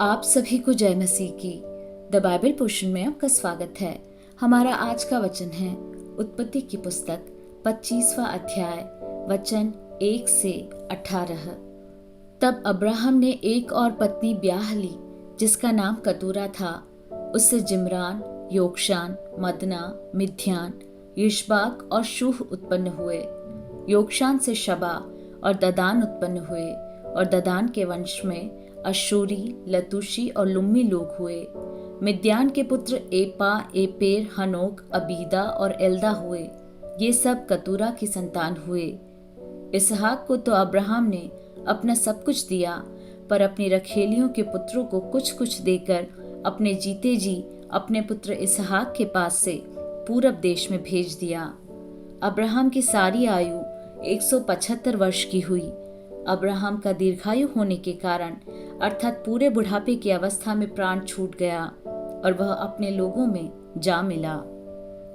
आप सभी को जय मसीह की द बाइबल पोर्शन में आपका स्वागत है। हमारा आज का वचन है उत्पत्ति की पुस्तक 25वां अध्याय वचन 1 से 18। तब अब्राहम ने एक और पत्नी ब्याह ली जिसका नाम कतूरा था। उससे जिम्रान, योक्षान, मदना, मिद्यान, यिशबाक और शूह उत्पन्न हुए। योक्षान से शबा और ददान उत्पन्न हुए और ददान के वंश में अशूरी, लतूशी और लुम्मी लोग हुए। मिद्यान के पुत्र एपा, एपेर, हनोक, अबीदा और एल्दा हुए। ये सब कतूरा की संतान हुए। इसहाक को तो अब्राहम ने अपना सब कुछ दिया, पर अपनी रखेलियों के पुत्रों को कुछ कुछ देकर अपने जीते जी अपने पुत्र इसहाक के पास से पूरब देश में भेज दिया। अब्राहम की सारी आयु 175 वर्ष की हुई। अब्राहम का दीर्घायु होने के कारण अर्थात पूरे बुढ़ापे की अवस्था में प्राण छूट गया और वह अपने लोगों में जा मिला।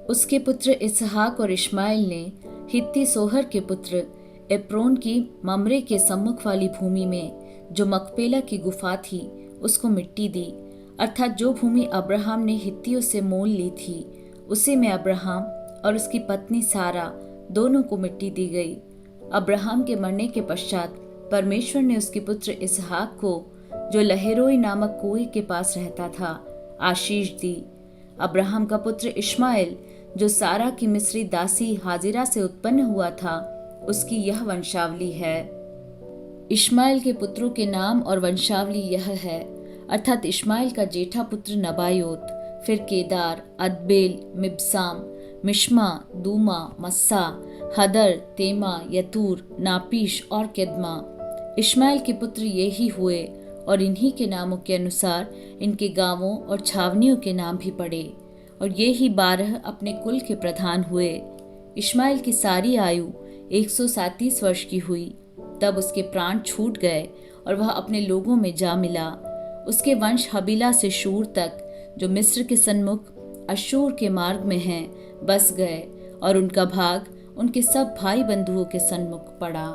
उसके पुत्र इसहाक और इश्माइल ने हित्ती सोहर के पुत्र एप्रोन की ममरे के सम्मुख वाली भूमि में जो मकपेला की गुफा थी उसको मिट्टी दी, अर्थात जो भूमि अब्राहम ने हित्तियों से मोल ली थी उसी में अब्राहम और उसकी पत्नी सारा दोनों को मिट्टी दी गई। अब्राहम के मरने के पश्चात परमेश्वर ने उसके पुत्र इसहाक को, जो लहेरोई नामक कुएं के पास रहता था, आशीष दी। अब्राहम का पुत्र इश्माइल, जो सारा की मिस्री दासी हाजिरा से उत्पन्न हुआ था, उसकी यह वंशावली है। इश्माइल के पुत्रों के नाम और वंशावली यह है, अर्थात इश्माइल का जेठा पुत्र नबायोत, फिर केदार, अदबेल, मिबसाम, मिश्मा, दूमा, मस्सा, हदर, तेमा, यतूर, नापीश और केदमा। इश्माइल के पुत्र ये ही हुए और इन्हीं के नामों के अनुसार इनके गांवों और छावनियों के नाम भी पड़े, और ये ही 12 अपने कुल के प्रधान हुए। इश्माइल की सारी आयु 137 वर्ष की हुई, तब उसके प्राण छूट गए और वह अपने लोगों में जा मिला। उसके वंश हबीला से शूर तक, जो मिस्र के सन्मुख अशूर के मार्ग में हैं, बस गए और उनका भाग उनके सब भाई बंधुओं के सन्मुख पड़ा।